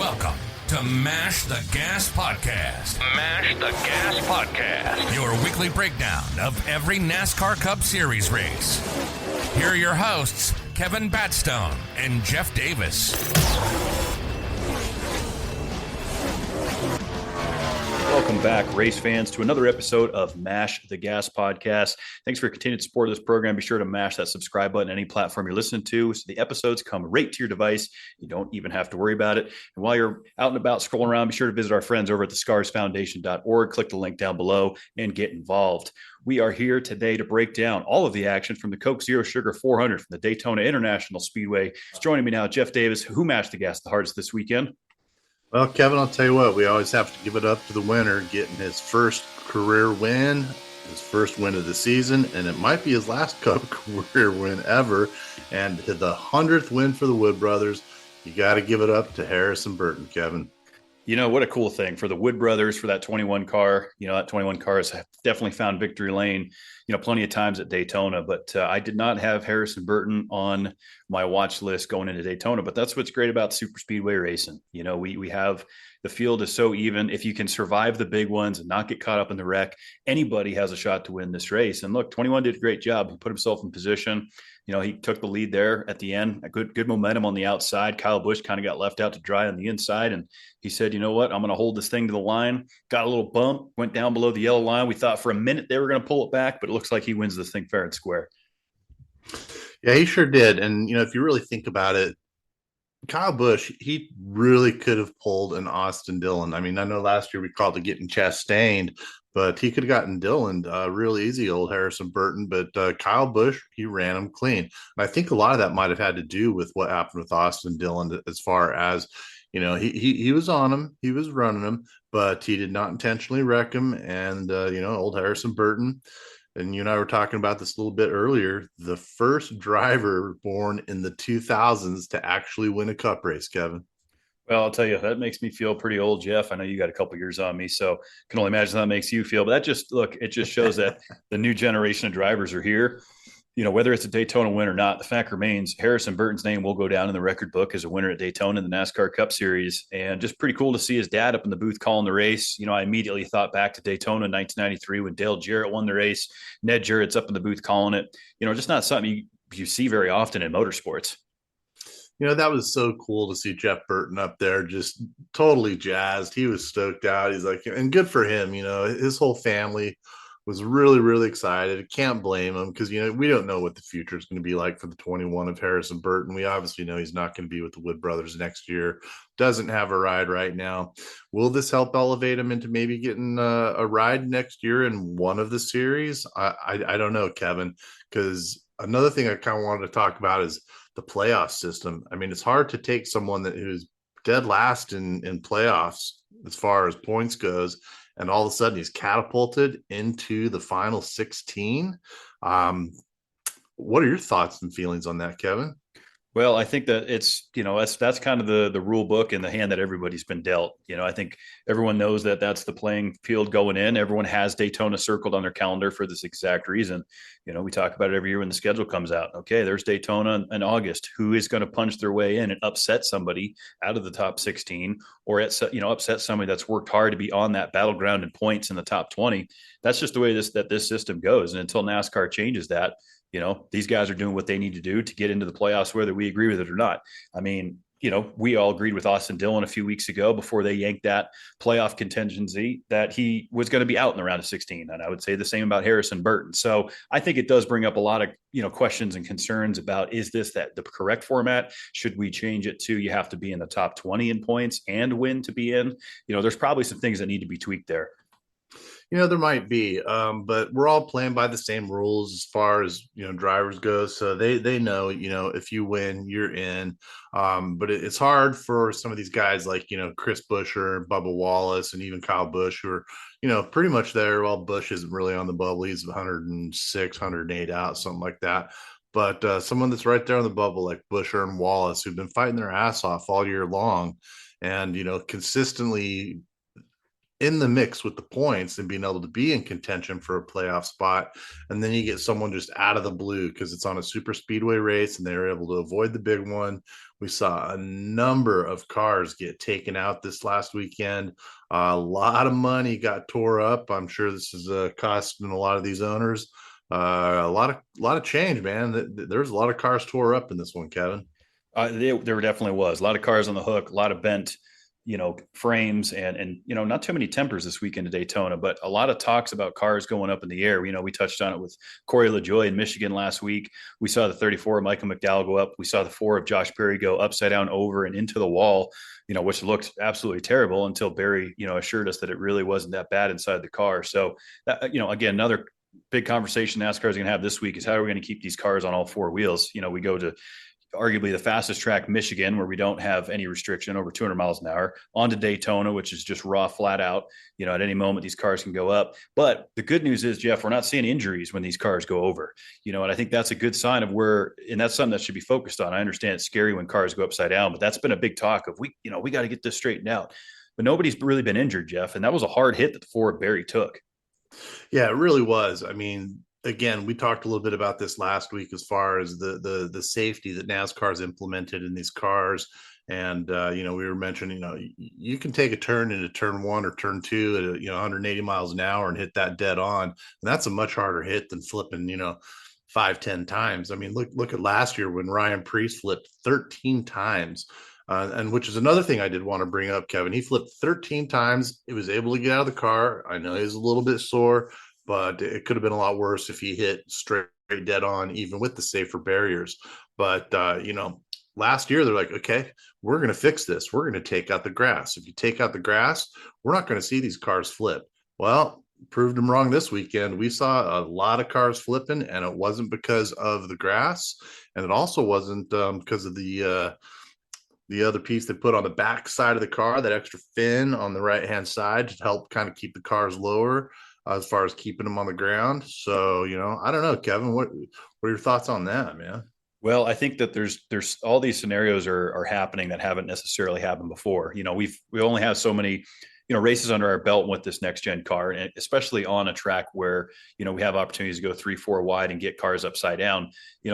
Welcome to Mash the Gas Podcast. Mash the Gas Podcast. Your weekly breakdown of every NASCAR Cup Series race. Here are your hosts, Kevin Batstone and Jeff Davis. Welcome back, race fans, to another episode of Mash the Gas Podcast. Thanks for your continued support of this program. Be sure to mash that subscribe button on any platform you're listening to so the episodes come right to your device. You don't even have to worry about it. And while you're out and about scrolling around, be sure to visit our friends over at thescarsfoundation.org. Click the link down below and get involved. We are here today to break down all of the action from the Coke Zero Sugar 400 from the Daytona International Speedway. Joining me now, Jeff Davis, who mashed the gas the hardest this weekend. Well, Kevin, I'll tell you what, we always have to give it up to the winner, getting his first career win, his first win of the season, and it might be his last Cup career win ever. And the 100th win for the Wood Brothers, you got to give it up to Harrison Burton, Kevin. You know, what a cool thing for the Wood Brothers, for that 21 car. You know, that 21 car has definitely found victory lane, you know, plenty of times at Daytona. But I did not have Harrison Burton on my watch list going into Daytona. But that's what's great about super speedway racing. You know, we have the field is so even. If you can survive the big ones and not get caught up in the wreck, anybody has a shot to win this race. And look, 21 did a great job. He put himself in position. You know, he took the lead there at the end, a good momentum on the outside. Kyle Busch kind of got left out to dry on the inside. And he said, you know what, I'm going to hold this thing to the line. Got a little bump, went down below the yellow line. We thought for a minute they were going to pull it back, but it looks like he wins this thing fair and square. Yeah, he sure did. And, you know, if you really think about it, Kyle Busch, he really could have pulled an Austin Dillon. I mean, I know last year we called it getting Chastained, but he could have gotten Dillon real easy, old Harrison Burton. But Kyle Busch, he ran him clean. And I think a lot of that might have had to do with what happened with Austin Dillon, as far as, you know, he was on him, he was running him, but he did not intentionally wreck him. And, you know, old Harrison Burton, and you and I were talking about this a little bit earlier, the first driver born in the 2000s to actually win a Cup race, Kevin. Well, I'll tell you, that makes me feel pretty old, Jeff. I know you got a couple years on me, so can only imagine how that makes you feel. But that just, look, it just shows that the new generation of drivers are here. You know, whether it's a Daytona win or not, the fact remains Harrison Burton's name will go down in the record book as a winner at Daytona in the NASCAR Cup Series. And just pretty cool to see his dad up in the booth calling the race. You know, I immediately thought back to Daytona in 1993 when Dale Jarrett won the race. Ned Jarrett's up in the booth calling it. You know, just not something you see very often in motorsports. You know, that was so cool to see Jeff Burton up there, just totally jazzed. He was stoked out. He's like, and good for him. You know, his whole family was really, really excited. Can't blame him because, you know, we don't know what the future is going to be like for the 21 of Harrison Burton. We obviously know he's not going to be with the Wood Brothers next year. Doesn't have a ride right now. Will this help elevate him into maybe getting a ride next year in one of the series? I don't know, Kevin, because another thing I kind of wanted to talk about is the playoff system. I mean, it's hard to take someone who's dead last in playoffs as far as points goes, and all of a sudden he's catapulted into the final 16. What are your thoughts and feelings on that, Kevin? Well, I think that it's, you know, that's kind of the rule book and the hand that everybody's been dealt. You know, I think everyone knows that that's the playing field going in. Everyone has Daytona circled on their calendar for this exact reason. You know, we talk about it every year when the schedule comes out. Okay, there's Daytona in August. Who is going to punch their way in and upset somebody out of the top 16, or upset somebody that's worked hard to be on that battleground in points in the top 20? That's just the way this system goes. And until NASCAR changes that, you know, these guys are doing what they need to do to get into the playoffs, whether we agree with it or not. I mean, you know, we all agreed with Austin Dillon a few weeks ago before they yanked that playoff contingency that he was going to be out in the round of 16. And I would say the same about Harrison Burton. So I think it does bring up a lot of, you know, questions and concerns about, is this the correct format? Should we change it to, you have to be in the top 20 in points and win to be in? You know, there's probably some things that need to be tweaked there. You know, there might be, but we're all playing by the same rules as far as, you know, drivers go. So they know, you know, if you win, you're in. But it's hard for some of these guys like, you know, Chris Buescher, Bubba Wallace, and even Kyle Busch, who are, you know, pretty much there. Well, Busch isn't really on the bubble. He's 106, 108 out, something like that. But someone that's right there on the bubble, like Buescher and Wallace, who've been fighting their ass off all year long and, you know, consistently in the mix with the points and being able to be in contention for a playoff spot. And then you get someone just out of the blue because it's on a super speedway race and they're able to avoid the big one. We saw a number of cars get taken out this last weekend. A lot of money got tore up. I'm sure this is costing a lot of these owners a lot of change, man. There's a lot of cars tore up in this one, Kevin. There definitely was a lot of cars on the hook, a lot of bent, frames and, not too many tempers this weekend at Daytona, but a lot of talks about cars going up in the air. We touched on it with Corey LaJoie in Michigan last week. We saw the 34 of Michael McDowell go up. We saw the 4 of Josh Berry go upside down over and into the wall, which looked absolutely terrible until Berry, assured us that it really wasn't that bad inside the car. So, again, another big conversation NASCAR is going to have this week is how are we going to keep these cars on all 4 wheels? We go to arguably the fastest track, Michigan, where we don't have any restriction over 200 miles an hour, onto Daytona, which is just raw, flat out. At any moment, these cars can go up. But the good news is, Jeff, we're not seeing injuries when these cars go over, and I think that's a good sign of and that's something that should be focused on. I understand it's scary when cars go upside down, but that's been a big talk of we got to get this straightened out. But nobody's really been injured, Jeff. And that was a hard hit that the 4 of Berry took. Yeah, it really was. I mean, again, we talked a little bit about this last week as far as the safety that NASCAR's implemented in these cars. And, we were mentioning, you can take a turn into turn 1 or turn 2 at, 180 miles an hour and hit that dead on. And that's a much harder hit than flipping, 5-10 times. I mean, look at last year when Ryan Preece flipped 13 times. And which is another thing I did want to bring up, Kevin. He flipped 13 times. He was able to get out of the car. I know he was a little bit sore, but it could have been a lot worse if he hit straight dead on, even with the safer barriers. But, last year they're like, okay, we're going to fix this. We're going to take out the grass. If you take out the grass, we're not going to see these cars flip. Well, proved them wrong this weekend. We saw a lot of cars flipping, and it wasn't because of the grass. And it also wasn't because of the other piece they put on the back side of the car, that extra fin on the right-hand side to help kind of keep the cars lower as far as keeping them on the ground. So, I don't know, Kevin, what are your thoughts on that, man? Well, I think that there's all these scenarios are happening that haven't necessarily happened before. We only have so many, races under our belt with this next gen car, and especially on a track where, we have opportunities to go 3-4 wide and get cars upside down.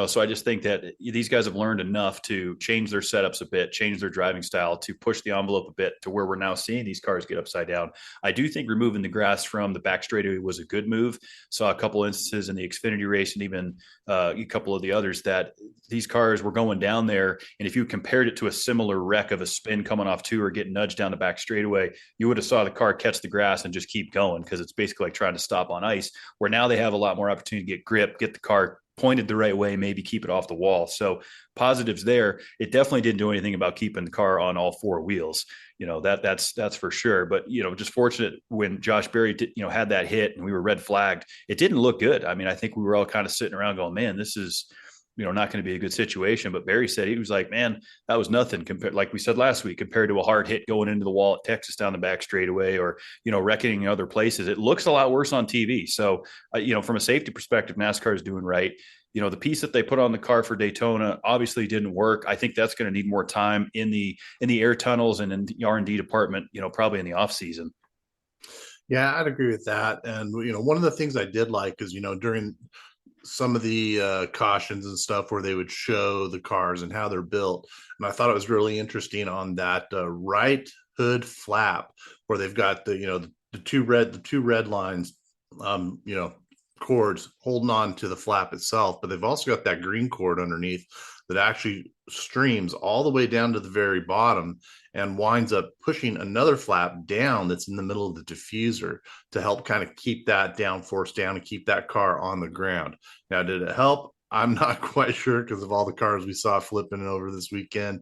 So I just think that these guys have learned enough to change their setups a bit, change their driving style, to push the envelope a bit to where we're now seeing these cars get upside down. I do think removing the grass from the back straightaway was a good move. Saw a couple instances in the Xfinity race and even a couple of the others that these cars were going down there. And if you compared it to a similar wreck of a spin coming off 2 or getting nudged down the back straightaway, you would have saw the car catch the grass and just keep going, because it's basically like trying to stop on ice, where now they have a lot more opportunity to get grip, get the car pointed the right way, maybe keep it off the wall. So positives there. It definitely didn't do anything about keeping the car on all 4 wheels. That's for sure. But, just fortunate when Josh Berry had that hit and we were red flagged, it didn't look good. I mean, I think we were all kind of sitting around going, man, this is, not going to be a good situation. But Berry said, he was like, man, that was nothing compared, like we said last week, compared to a hard hit going into the wall at Texas down the back straightaway, or, wrecking in other places. It looks a lot worse on TV. So, from a safety perspective, NASCAR is doing right. The piece that they put on the car for Daytona obviously didn't work. I think that's going to need more time in the air tunnels and in the R&D department, probably in the off season. Yeah, I'd agree with that. And, one of the things I did like is, during some of the cautions and stuff where they would show the cars and how they're built. And I thought it was really interesting on that right hood flap where they've got the two red lines, cords holding on to the flap itself, but they've also got that green cord underneath that actually streams all the way down to the very bottom and winds up pushing another flap down that's in the middle of the diffuser to help kind of keep that downforce down and keep that car on the ground. Now, did it help? I'm not quite sure because of all the cars we saw flipping over this weekend,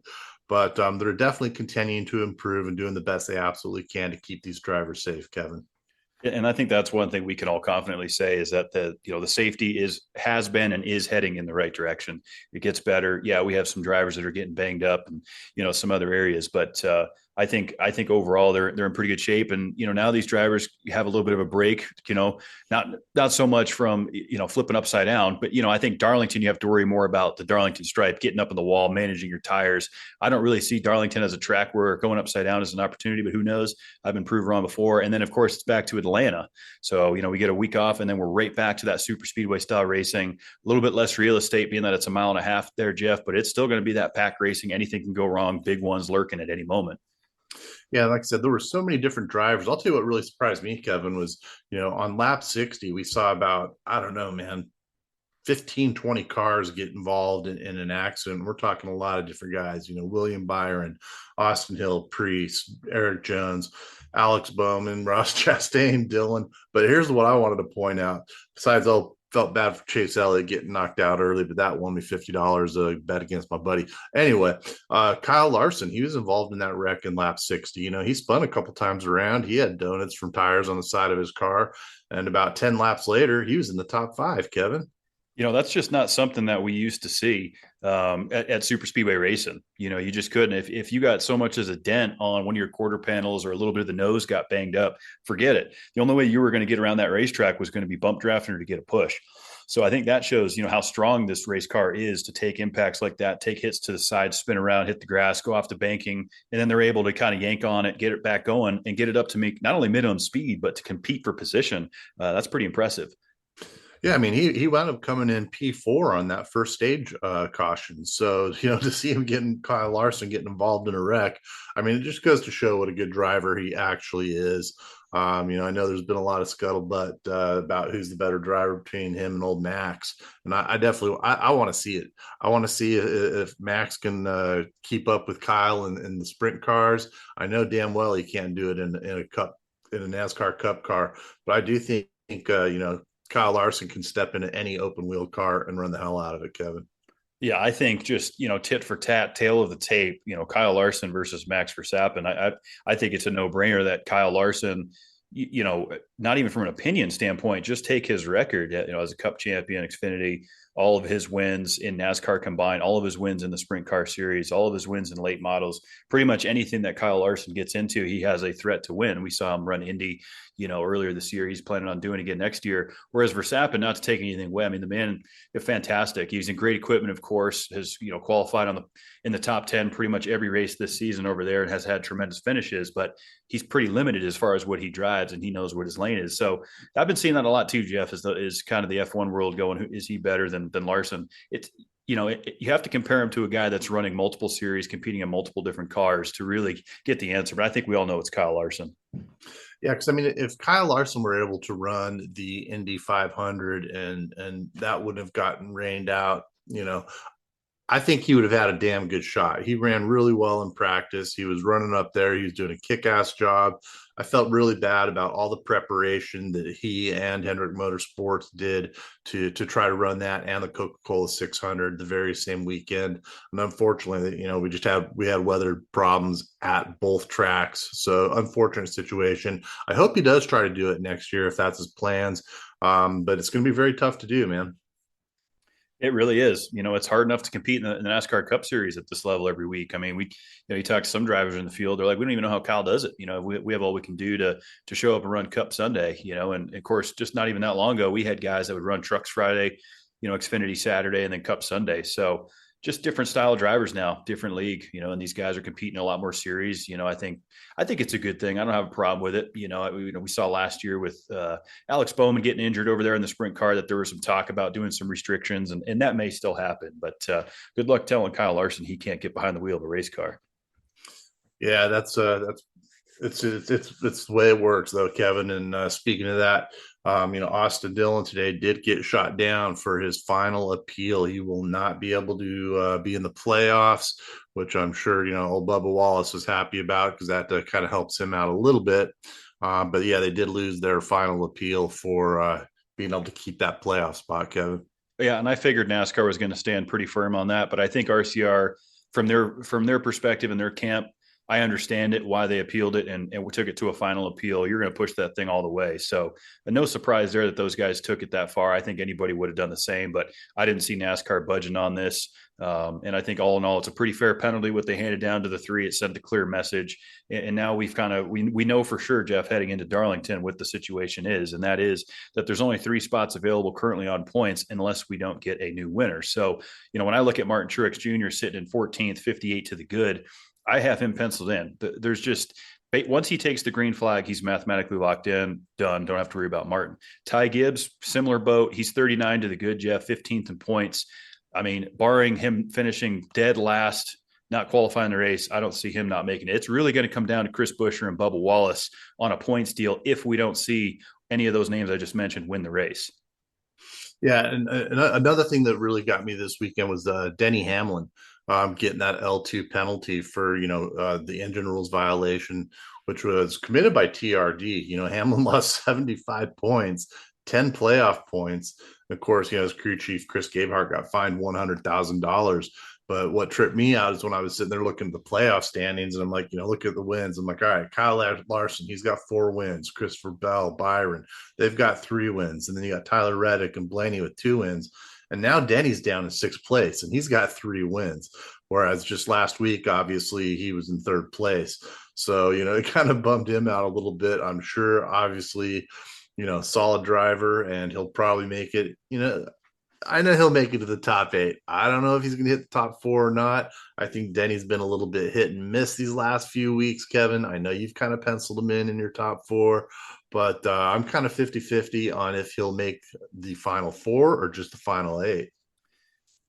but they're definitely continuing to improve and doing the best they absolutely can to keep these drivers safe, Kevin. And I think that's one thing we can all confidently say is that the safety has been and is heading in the right direction. It gets better. Yeah, we have some drivers that are getting banged up and, some other areas, but I think overall they're in pretty good shape. And, now these drivers have a little bit of a break, not so much from, flipping upside down, but, I think Darlington, you have to worry more about the Darlington stripe, getting up in the wall, managing your tires. I don't really see Darlington as a track where going upside down is an opportunity, but who knows? I've been proved wrong before. And then of course it's back to Atlanta. So, we get a week off and then we're right back to that super speedway style racing, a little bit less real estate being that it's a mile and a half there, Jeff, but it's still going to be that pack racing. Anything can go wrong. Big ones lurking at any moment. Yeah, like I said, there were so many different drivers. I'll tell you what really surprised me, Kevin, was, on lap 60, we saw about, I don't know, man, 15, 20 cars get involved in an accident. We're talking a lot of different guys, William Byron, Austin Hill, Priest, Eric Jones, Alex Bowman, Ross Chastain, Dylan. But here's what I wanted to point out. Besides, felt bad for Chase Elliott getting knocked out early, but that won me $50 to bet against my buddy. Anyway, Kyle Larson, he was involved in that wreck in lap 60. He spun a couple times around. He had donuts from tires on the side of his car. And about 10 laps later, he was in the top 5, Kevin. That's just not something that we used to see at super speedway racing. You just couldn't. If you got so much as a dent on one of your quarter panels or a little bit of the nose got banged up, forget it. The only way you were going to get around that racetrack was going to be bump drafting or to get a push. So I think that shows, how strong this race car is to take impacts like that, take hits to the side, spin around, hit the grass, go off the banking, and then they're able to kind of yank on it, get it back going, and get it up to make not only minimum speed, but to compete for position. That's pretty impressive. Yeah, I mean, he wound up coming in P4 on that first stage caution. So, to see him Kyle Larson getting involved in a wreck, I mean, it just goes to show what a good driver he actually is. I know there's been a lot of scuttlebutt about who's the better driver between him and old Max. And I definitely want to see it. I want to see if Max can keep up with Kyle in the sprint cars. I know damn well he can't do it in a NASCAR Cup car, but I do think Kyle Larson can step into any open wheel car and run the hell out of it, Kevin. Yeah, I think just, tit for tat, tail of the tape, Kyle Larson versus Max Verstappen. I think it's a no-brainer that Kyle Larson, not even from an opinion standpoint, just take his record, as a Cup champion, Xfinity, all of his wins in NASCAR combined, all of his wins in the Sprint Car Series, all of his wins in late models, pretty much anything that Kyle Larson gets into, he has a threat to win. We saw him run Indy, earlier this year. He's planning on doing it again next year. Whereas Verstappen, not to take anything away, I mean, the man is fantastic. He's in great equipment, of course, has, qualified in the top 10 pretty much every race this season over there and has had tremendous finishes, but he's pretty limited as far as what he drives and he knows what his lane is. So I've been seeing that a lot too, Jeff, is kind of the F1 world going, is he better than Larson? It's, you have to compare him to a guy that's running multiple series, competing in multiple different cars to really get the answer. But I think we all know it's Kyle Larson. Yeah, because I mean, if Kyle Larson were able to run the Indy 500 and that would have gotten rained out, I think he would have had a damn good shot. He ran really well in practice. He was running up there. He was doing a kick-ass job. I felt really bad about all the preparation that he and Hendrick Motorsports did to try to run that and the Coca-Cola 600 the very same weekend. And unfortunately, we had weather problems at both tracks. So unfortunate situation. I hope he does try to do it next year if that's his plans. But it's going to be very tough to do, man. It really is. It's hard enough to compete in the NASCAR Cup Series at this level every week. I mean, you talk to some drivers in the field, they're like, we don't even know how Kyle does it. We have all we can do to show up and run Cup Sunday, and of course, just not even that long ago, we had guys that would run Trucks Friday, Xfinity Saturday, and then Cup Sunday. So just different style of drivers now, different league, and these guys are competing in a lot more series. I think it's a good thing. I don't have a problem with it. We saw last year with Alex Bowman getting injured over there in the sprint car that there was some talk about doing some restrictions, and that may still happen. But good luck telling Kyle Larson he can't get behind the wheel of a race car. Yeah, it's the way it works, though, Kevin. And speaking of that, Austin Dillon today did get shot down for his final appeal. He will not be able to be in the playoffs, which I'm sure, old Bubba Wallace was happy about because that kind of helps him out a little bit. But yeah, they did lose their final appeal for being able to keep that playoff spot, Kevin. Yeah, and I figured NASCAR was going to stand pretty firm on that, but I think RCR, from their perspective and their camp, I understand it, why they appealed it, and we took it to a final appeal. You're going to push that thing all the way. So no surprise there that those guys took it that far. I think anybody would have done the same, but I didn't see NASCAR budging on this. And I think all in all, it's a pretty fair penalty. What they handed down to the 3, it sent a clear message. And now we've we know for sure, Jeff, heading into Darlington, what the situation is. And that is that there's only 3 spots available currently on points unless we don't get a new winner. So, when I look at Martin Truex Jr. sitting in 14th, 58 to the good, I have him penciled in. There's just, once he takes the green flag, he's mathematically locked in, done. Don't have to worry about Martin. Ty Gibbs, similar boat. He's 39 to the good, Jeff, 15th in points. I mean, barring him finishing dead last, not qualifying the race, I don't see him not making it. It's really going to come down to Chris Buescher and Bubba Wallace on a points deal if we don't see any of those names I just mentioned win the race. Yeah, and another thing that really got me this weekend was Denny Hamlin getting that L2 penalty for the engine rules violation, which was committed by TRD. Hamlin lost 75 points, 10 playoff points. Of course, his crew chief Chris Gabehart got fined $100,000. But what tripped me out is when I was sitting there looking at the playoff standings, and I'm like, look at the wins. I'm like, all right, Kyle Larson, he's got 4 wins. Christopher Bell, Byron, they've got 3 wins. And then you got Tyler Reddick and Blaney with 2 wins. And now Denny's down in 6th place, and he's got 3 wins. Whereas just last week, obviously, he was in 3rd place. So, it kind of bummed him out a little bit, I'm sure. Obviously, solid driver, and he'll probably make it. I know he'll make it to the top 8. I don't know if he's going to hit the top 4 or not. I think Denny's been a little bit hit and miss these last few weeks, Kevin. I know you've kind of penciled him in your top 4, but I'm kind of 50-50 on if he'll make the final 4 or just the final 8.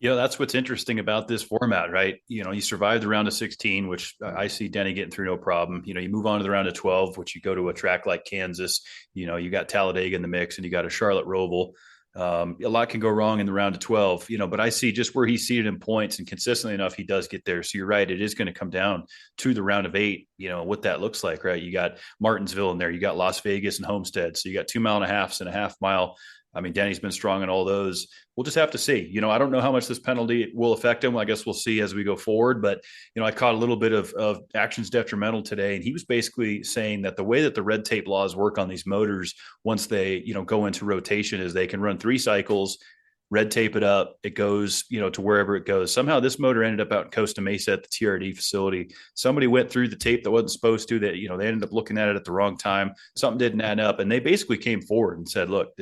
That's what's interesting about this format, right? You survive the round of 16, which I see Denny getting through no problem. You move on to the round of 12, which you go to a track like Kansas. You got Talladega in the mix, and you got a Charlotte Roval. A lot can go wrong in the round of 12, but I see just where he's seated in points, and consistently enough, he does get there. So you're right. It is going to come down to the round of 8, what that looks like, right? You got Martinsville in there. You got Las Vegas and Homestead. So you got 2.5 and a half mile. I mean, Danny's been strong in all those. We'll just have to see. I don't know how much this penalty will affect him. I guess we'll see as we go forward. But, I caught a little bit of actions detrimental today. And he was basically saying that the way that the red tape laws work on these motors, once they, go into rotation, is they can run 3 cycles, red tape it up. It goes, to wherever it goes. Somehow this motor ended up out in Costa Mesa at the TRD facility. Somebody went through the tape that wasn't supposed to, that, they ended up looking at it at the wrong time. Something didn't add up. And they basically came forward and said, look,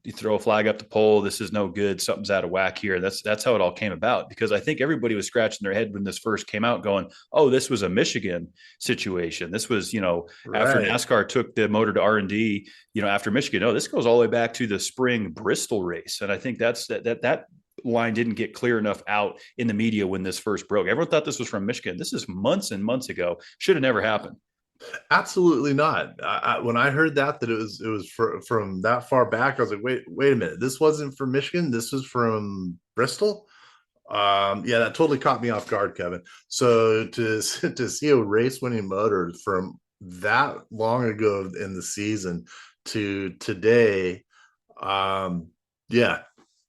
you throw a flag up the pole. This is no good. Something's out of whack here. That's how it all came about, because I think everybody was scratching their head when this first came out going, oh, this was a Michigan situation. This was, Right. After NASCAR took the motor to R&D, after Michigan. Oh, this goes all the way back to the spring Bristol race. And I think that line didn't get clear enough out in the media when this first broke. Everyone thought this was from Michigan. This is months and months ago. Should have never happened. Absolutely not. When I heard that it was from that far back, I was like, wait a minute. This wasn't from Michigan. This was from Bristol. Yeah, that totally caught me off guard, Kevin. So to see a race winning motor from that long ago in the season to today, yeah,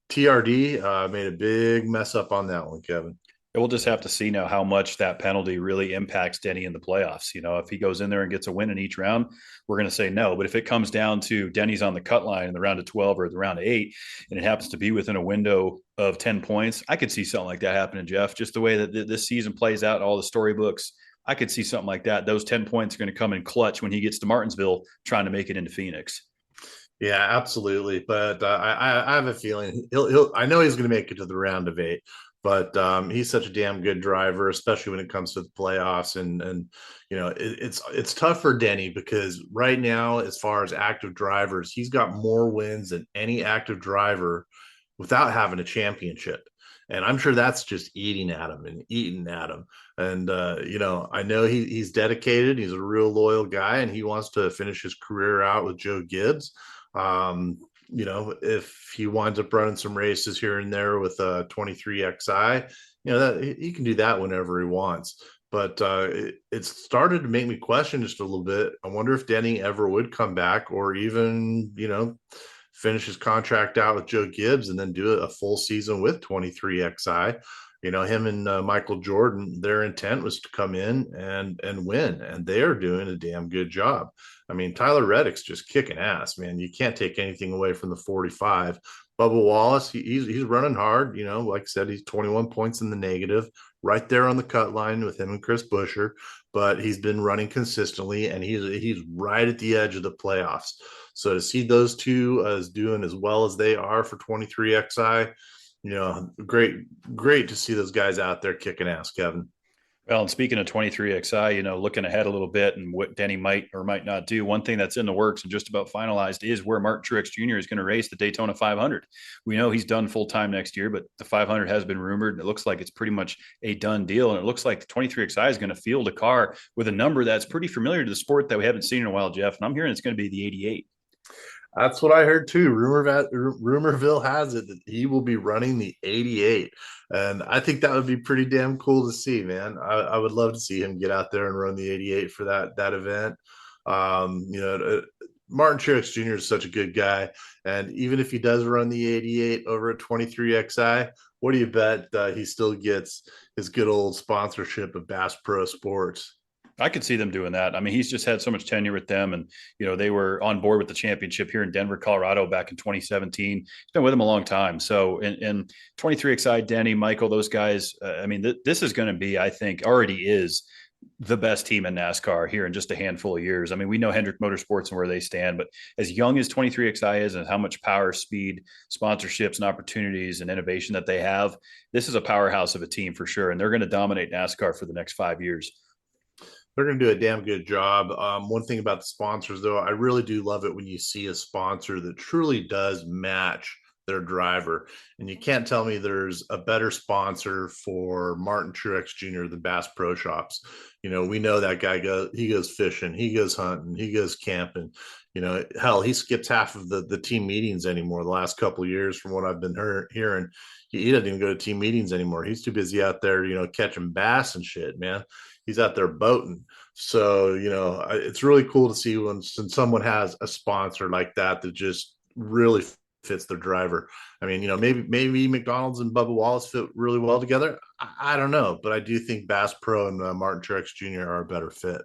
TRD made a big mess up on that one, Kevin. We'll just have to see now how much that penalty really impacts Denny in the playoffs. If he goes in there and gets a win in each round, we're going to say no. But if it comes down to Denny's on the cut line in the round of 12 or the round of 8, and it happens to be within a window of 10 points, I could see something like that happening, Jeff. Just the way that this season plays out, all the storybooks, I could see something like that. Those 10 points are going to come in clutch when he gets to Martinsville trying to make it into Phoenix. Yeah, absolutely. But I have a feeling he'll. I know he's going to make it to the round of 8. But he's such a damn good driver, especially when it comes to the playoffs. And it's tough for Denny, because right now, as far as active drivers, he's got more wins than any active driver without having a championship. And I'm sure that's just eating at him and eating at him. And, I know he's dedicated. He's a real loyal guy, and he wants to finish his career out with Joe Gibbs. If he winds up running some races here and there with a 23XI, that he can do that whenever he wants. But it started to make me question just a little bit. I wonder if Denny ever would come back, or even, finish his contract out with Joe Gibbs and then do a full season with 23XI. Him and Michael Jordan, their intent was to come in and win, and they are doing a damn good job. I mean, Tyler Reddick's just kicking ass, man. You can't take anything away from the 45. Bubba Wallace, he's running hard. Like I said, he's 21 points in the negative, right there on the cut line with him and Chris Buescher. But he's been running consistently, and he's right at the edge of the playoffs. So to see those two as doing as well as they are for 23XI, great to see those guys out there kicking ass, Kevin. Well, and speaking of 23XI, looking ahead a little bit and what Denny might or might not do, one thing that's in the works and just about finalized is where Martin Truex Jr. is going to race the Daytona 500. We know he's done full time next year, but the 500 has been rumored, and it looks like it's pretty much a done deal. And it looks like the 23XI is going to field a car with a number that's pretty familiar to the sport that we haven't seen in a while, Jeff. And I'm hearing it's going to be the 88. That's what I heard too. Rumorville has it that he will be running the 88. And I think that would be pretty damn cool to see, man. I would love to see him get out there and run the 88 for that event. Martin Truex Jr. is such a good guy. And even if he does run the 88 over at 23XI, what do you bet he still gets his good old sponsorship of Bass Pro Sports? I could see them doing that. I mean, he's just had so much tenure with them, and they were on board with the championship here in Denver, Colorado, back in 2017. He's been with them a long time. So, in 23XI, Denny, Michael, those guys. This is going to be, I think, already is the best team in NASCAR here in just a handful of years. I mean, we know Hendrick Motorsports and where they stand, but as young as 23XI is and how much power, speed, sponsorships, and opportunities and innovation that they have, this is a powerhouse of a team for sure, and they're going to dominate NASCAR for the next 5 years. They're going to do a damn good job. One thing about the sponsors, though, I really do love it when you see a sponsor that truly does match their driver. And you can't tell me there's a better sponsor for Martin Truex Jr. than Bass Pro Shops. We know that guy he goes fishing, he goes hunting, he goes camping. Hell, he skips half of the team meetings anymore the last couple of years from what I've been hearing. He doesn't even go to team meetings anymore. He's too busy out there, catching bass and shit, man. He's out there boating. So, it's really cool to see when someone has a sponsor like that just really fits their driver. I mean, maybe McDonald's and Bubba Wallace fit really well together. I don't know, but I do think Bass Pro and Martin Truex Jr. are a better fit.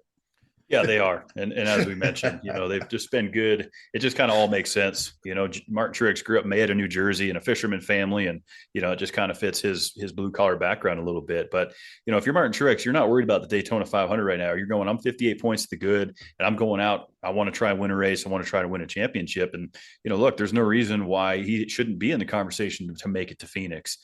Yeah, they are. And as we mentioned, they've just been good. It just kind of all makes sense. Martin Truex grew up in Mayetta, New Jersey, in a fisherman family. And, it just kind of fits his blue collar background a little bit. But, if you're Martin Truex, you're not worried about the Daytona 500 right now. You're going, I'm 58 points to the good, and I'm going out. I want to try and win a race. I want to try to win a championship. And, look, there's no reason why he shouldn't be in the conversation to make it to Phoenix.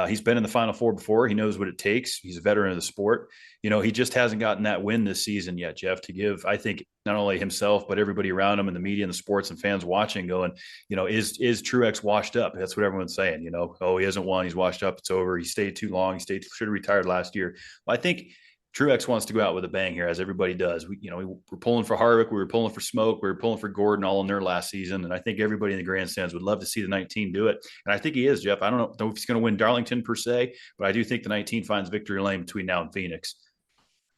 He's been in the Final Four before. He knows what it takes. He's a veteran of the sport. He just hasn't gotten that win this season yet, Jeff, to give, I think, not only himself, but everybody around him and the media and the sports and fans watching going, is Truex washed up? That's what everyone's saying, oh, he hasn't won. He's washed up. It's over. He stayed too long. Should have retired last year. Well, I think Truex wants to go out with a bang here, as everybody does. We're pulling for Harvick. We were pulling for Smoke. We were pulling for Gordon all in their last season. And I think everybody in the grandstands would love to see the 19 do it. And I think he is, Jeff. I don't know if he's going to win Darlington per se, but I do think the 19 finds victory lane between now and Phoenix.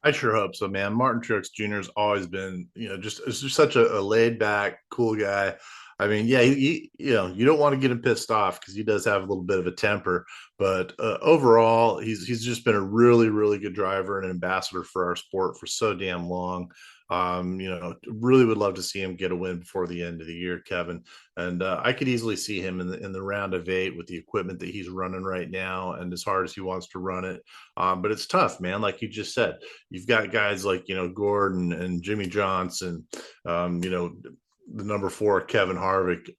I sure hope so, man. Martin Truex Jr. has always been, just such a laid back, cool guy. I mean, yeah, you don't want to get him pissed off because he does have a little bit of a temper, but overall, he's just been a really, really good driver and an ambassador for our sport for so damn long. Really would love to see him get a win before the end of the year, Kevin. And I could easily see him in the round of 8 with the equipment that he's running right now and as hard as he wants to run it. But it's tough, man. Like you just said, you've got guys like, Gordon and Jimmy Johnson, the number 4, Kevin Harvick,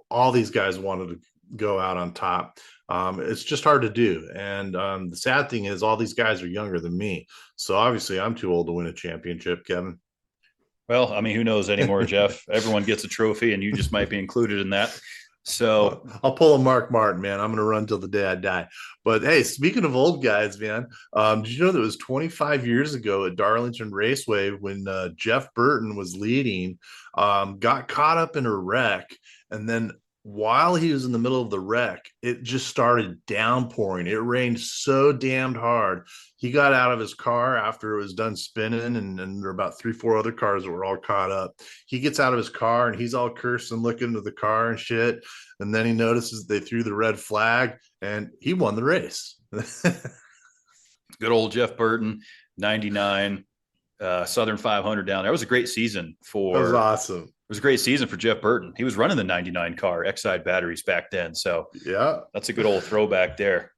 all these guys wanted to go out on top. It's just hard to do. And the sad thing is all these guys are younger than me. So obviously I'm too old to win a championship, Kevin. Well, I mean, who knows anymore, Jeff? Everyone gets a trophy and you just might be included in that. So I'll pull a Mark Martin, man. I'm going to run till the day I die. But hey, speaking of old guys, man, did you know that it was 25 years ago at Darlington Raceway when Jeff Burton was leading, got caught up in a wreck, and then while he was in the middle of the wreck, it just started downpouring. It rained so damned hard. He got out of his car after it was done spinning, and there were about 3-4 other cars that were all caught up. He gets out of his car and he's all cursing, looking into the car and shit. And then he notices they threw the red flag and he won the race. Good old Jeff Burton, 99, Southern 500 down there. It was a great season That was awesome. It was a great season for Jeff Burton. He was running the 99 car, Exide batteries back then. So yeah, that's a good old throwback there.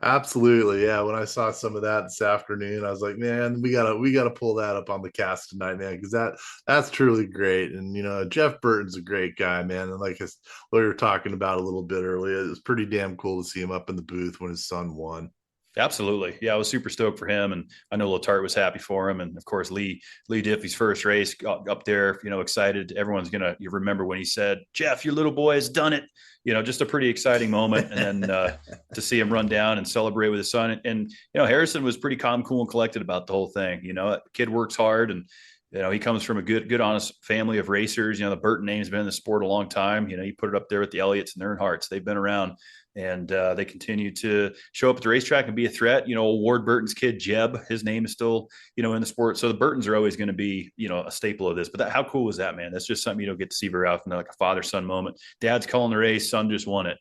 Absolutely. Yeah. When I saw some of that this afternoon, I was like, man, we gotta pull that up on the cast tonight, man, because that's truly great. And Jeff Burton's a great guy, man. And like what we were talking about a little bit earlier, it was pretty damn cool to see him up in the booth when his son won. Absolutely. Yeah, I was super stoked for him. And I know Letarte was happy for him. And of course, Lee Diffie's first race up there, excited. Everyone's you remember when he said, Jeff, your little boy has done it. Just a pretty exciting moment. And then to see him run down and celebrate with his son. And Harrison was pretty calm, cool, and collected about the whole thing. Kid works hard, and he comes from a good, honest family of racers. The Burton name's been in the sport a long time. He put it up there with the Elliots and Earnhardts. They've been around, and they continue to show up at the racetrack and be a threat. Ward Burton's kid, Jeb, his name is still, in the sport. So the Burtons are always going to be, a staple of this. But how cool is that, man? That's just something you don't get to see very often, like a father-son moment. Dad's calling the race, son just won it.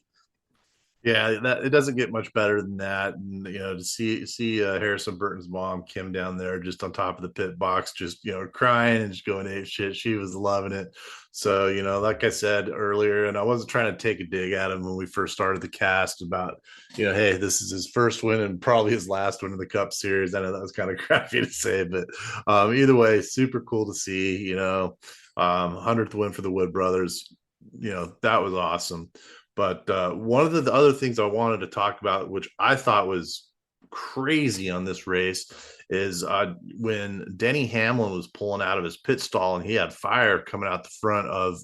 Yeah, it doesn't get much better than that. And to see Harrison Burton's mom, Kim, down there just on top of the pit box, just crying and just going ape shit. She was loving it. So like I said earlier, and I wasn't trying to take a dig at him when we first started the cast about hey, this is his first win and probably his last win in the Cup Series. I know that was kind of crappy to say, but either way, super cool to see. 100th win for the Wood brothers. That was awesome. But one of the other things I wanted to talk about, which I thought was crazy on this race, is when Denny Hamlin was pulling out of his pit stall and he had fire coming out the front of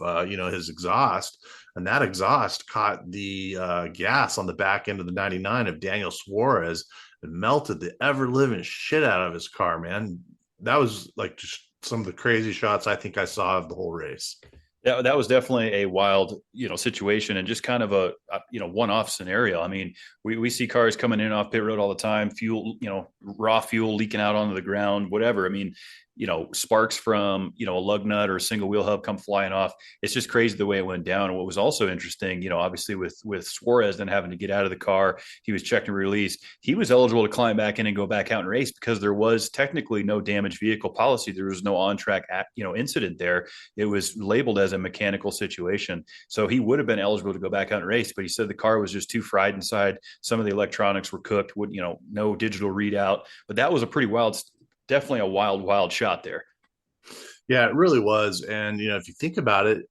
his exhaust, and that exhaust caught the gas on the back end of the 99 of Daniel Suarez and melted the ever living shit out of his car. Man, that was like just some of the crazy shots I think I saw of the whole race. That was definitely a wild, situation, and just kind of a one-off scenario. I mean, we see cars coming in off pit road all the time, fuel, raw fuel leaking out onto the ground, whatever. I mean, sparks from, a lug nut or a single wheel hub come flying off. It's just crazy the way it went down. And what was also interesting, obviously with Suarez then having to get out of the car, he was checked and released. He was eligible to climb back in and go back out and race because there was technically no damaged vehicle policy. There was no on-track, incident there. It was labeled as a mechanical situation. So he would have been eligible to go back out and race, but he said the car was just too fried inside. Some of the electronics were cooked, no digital readout. But that was a pretty wild, definitely a wild shot there. Yeah, it really was. And, if you think about it,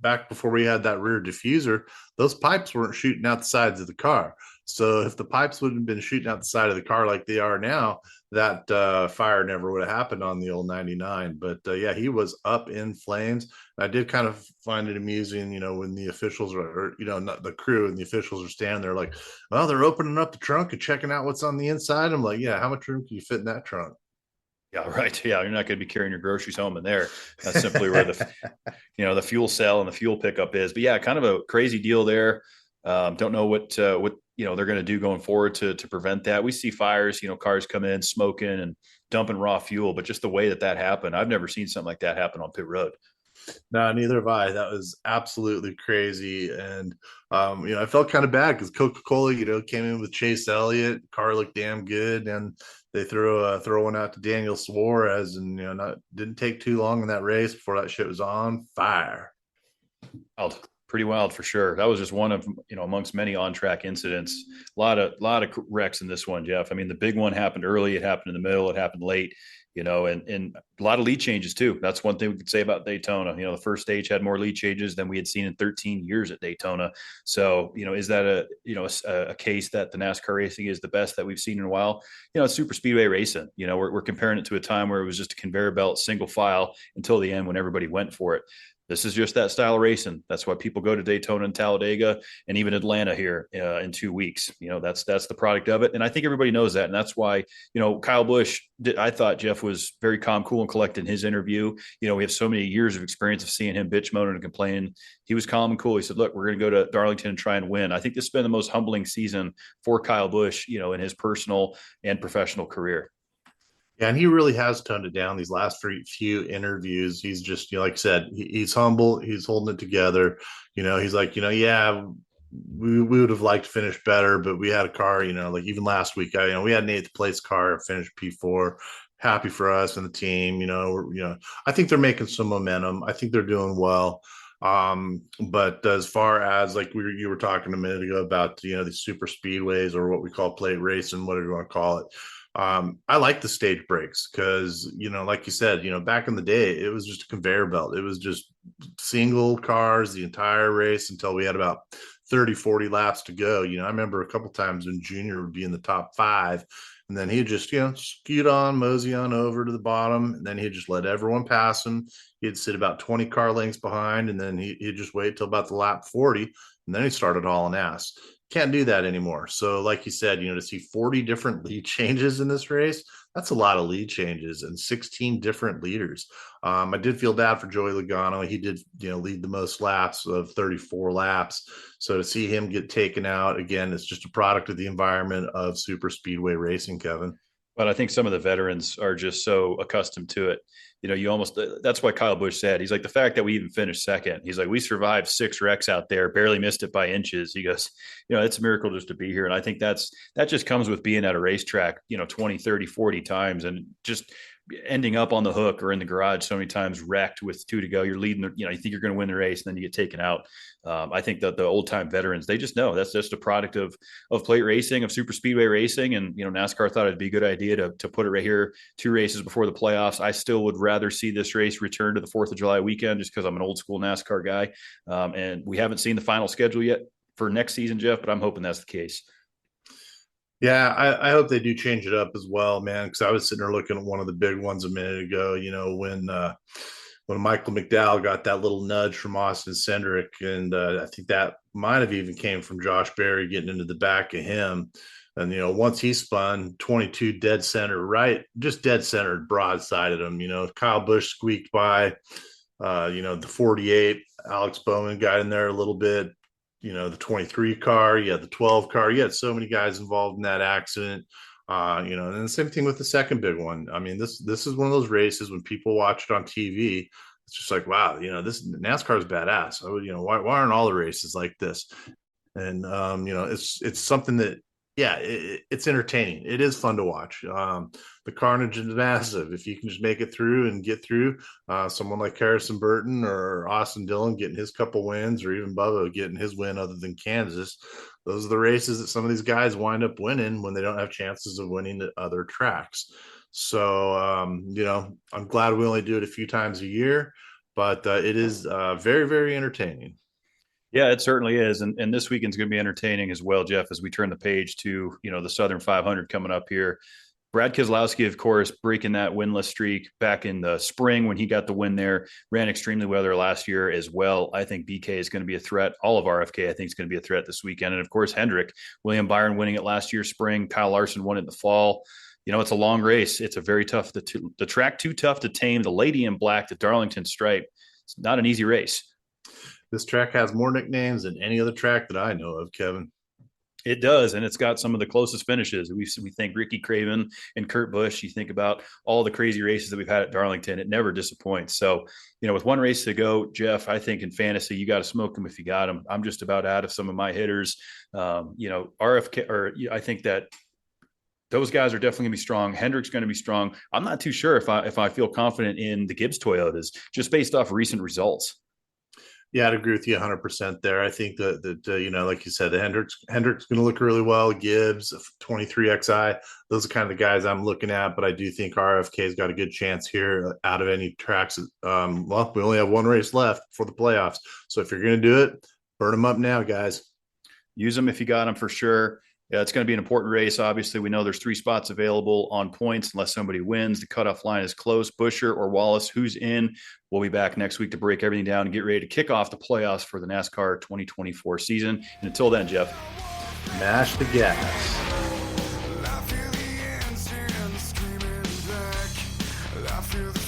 back before we had that rear diffuser, those pipes weren't shooting out the sides of the car. So if the pipes wouldn't have been shooting out the side of the car like they are now, that fire never would have happened on the old 99. But yeah, he was up in flames. I did kind of find it amusing, when the officials not the crew and the officials are standing there like, well, they're opening up the trunk and checking out what's on the inside. I'm like, yeah, how much room can you fit in that trunk? Yeah, right. Yeah, you're not going to be carrying your groceries home in there. That's simply where the fuel cell and the fuel pickup is. But yeah, kind of a crazy deal there. Don't know what they're going to do going forward to prevent that. We see fires, cars come in smoking and dumping raw fuel, but just the way that happened, I've never seen something like that happen on pit road. No, neither have I. That was absolutely crazy. And, I felt kind of bad because Coca-Cola, came in with Chase Elliott. Car looked damn good. And they throw one out to Daniel Suarez. And, didn't take too long in that race before that shit was on fire. Pretty wild for sure. That was just one of, amongst many on-track incidents. A lot of wrecks in this one, Jeff. I mean, the big one happened early. It happened in the middle. It happened late. And a lot of lead changes too. That's one thing we could say about Daytona. The first stage had more lead changes than we had seen in 13 years at Daytona. So, is that a case that the NASCAR racing is the best that we've seen in a while? It's super speedway racing. We're comparing it to a time where it was just a conveyor belt, single file until the end when everybody went for it. This is just that style of racing. That's why people go to Daytona and Talladega and even Atlanta here in 2 weeks. That's the product of it. And I think everybody knows that. And that's why, Kyle Busch, I thought Jeff was very calm, cool, and collected in his interview. We have so many years of experience of seeing him bitch, moaning, and complaining. He was calm and cool. He said, look, we're going to go to Darlington and try and win. I think this has been the most humbling season for Kyle Busch, in his personal and professional career. Yeah, and he really has toned it down these last few interviews. He's just, like I said, he's humble. He's holding it together. He's like, yeah, we would have liked to finish better, but we had a car, like even last week, we had an 8th place car, finished P4. Happy for us and the team. I think they're making some momentum. I think they're doing well. But as far as like you were talking a minute ago about the super speedways or what we call plate racing, whatever you want to call it. I like the stage breaks because like you said, back in the day, it was just a conveyor belt. It was just single cars the entire race until we had about 30-40 laps to go. I remember a couple times when Junior would be in the top 5, and then he'd just scoot on, mosey on over to the bottom, and then he'd just let everyone pass him. He'd sit about 20 car lengths behind, and then he'd just wait till about the lap 40, and then he started hauling ass. Can't do that anymore. So like you said, to see 40 different lead changes in this race, that's a lot of lead changes and 16 different leaders. I did feel bad for Joey Logano. He did, lead the most laps of 34 laps. So to see him get taken out again, it's just a product of the environment of super speedway racing, Kevin. But I think some of the veterans are just so accustomed to it. That's why Kyle Busch said, he's like, the fact that we even finished second, he's like, we survived 6 wrecks out there, barely missed it by inches. He goes, it's a miracle just to be here. And I think that just comes with being at a racetrack, 20, 30, 40 times and just ending up on the hook or in the garage so many times, wrecked with 2 to go. You're leading, you think you're going to win the race, and then you get taken out. I think that the old time veterans, they just know that's just a product of plate racing, of super speedway racing. And, NASCAR thought it'd be a good idea to put it right here, 2 races before the playoffs. I still would rather see this race return to the 4th of July weekend, just because I'm an old school NASCAR guy. And we haven't seen the final schedule yet for next season, Jeff, but I'm hoping that's the case. Yeah, I hope they do change it up as well, man. Because I was sitting there looking at one of the big ones a minute ago. When Michael McDowell got that little nudge from Austin Cindric, and I think that might have even came from Josh Berry getting into the back of him. And once he spun 22 dead center, right, just dead centered broadside at him. Kyle Busch squeaked by. The 48, Alex Bowman got in there a little bit. The 23 car, you had the 12 car, you had so many guys involved in that accident. And the same thing with the second big one. I mean, this is one of those races when people watch it on TV, it's just like, wow, this NASCAR is badass. Why aren't all the races like this? And it's something that, yeah, it's entertaining. It is fun to watch. The carnage is massive. If you can just make it through and get through, someone like Harrison Burton or Austin Dillon getting his couple wins, or even Bubba getting his win other than Kansas, those are the races that some of these guys wind up winning when they don't have chances of winning at other tracks. So, I'm glad we only do it a few times a year, but it is very, very entertaining. Yeah, it certainly is. And this weekend's going to be entertaining as well, Jeff, as we turn the page to, the Southern 500 coming up here. Brad Keselowski, of course, breaking that winless streak back in the spring when he got the win there, ran extremely well there last year as well. I think BK is going to be a threat. All of RFK, I think, is going to be a threat this weekend. And, of course, Hendrick, William Byron winning it last year spring. Kyle Larson won it in the fall. It's a long race. It's a very tough – the track too tough to tame. The Lady in Black, the Darlington Stripe. It's not an easy race. This track has more nicknames than any other track that I know of, Kevin. It does, and it's got some of the closest finishes. We think Ricky Craven and Kurt Busch. You think about all the crazy races that we've had at Darlington. It never disappoints. So, with one race to go, Jeff, I think in fantasy, you got to smoke them if you got them. I'm just about out of some of my hitters. RFK, or I think that those guys are definitely going to be strong. Hendrick's going to be strong. I'm not too sure if I feel confident in the Gibbs Toyotas, just based off recent results. Yeah, I'd agree with you 100% there. I think that like you said, the Hendrick's going to look really well. Gibbs, 23XI, those are kind of the guys I'm looking at. But I do think RFK's got a good chance here out of any tracks. We only have one race left for the playoffs. So if you're going to do it, burn them up now, guys. Use them if you got them for sure. Yeah, it's going to be an important race. Obviously, we know there's 3 spots available on points unless somebody wins. The cutoff line is close. Buescher or Wallace, who's in? We'll be back next week to break everything down and get ready to kick off the playoffs for the NASCAR 2024 season. And until then, Jeff, mash the gas. I feel the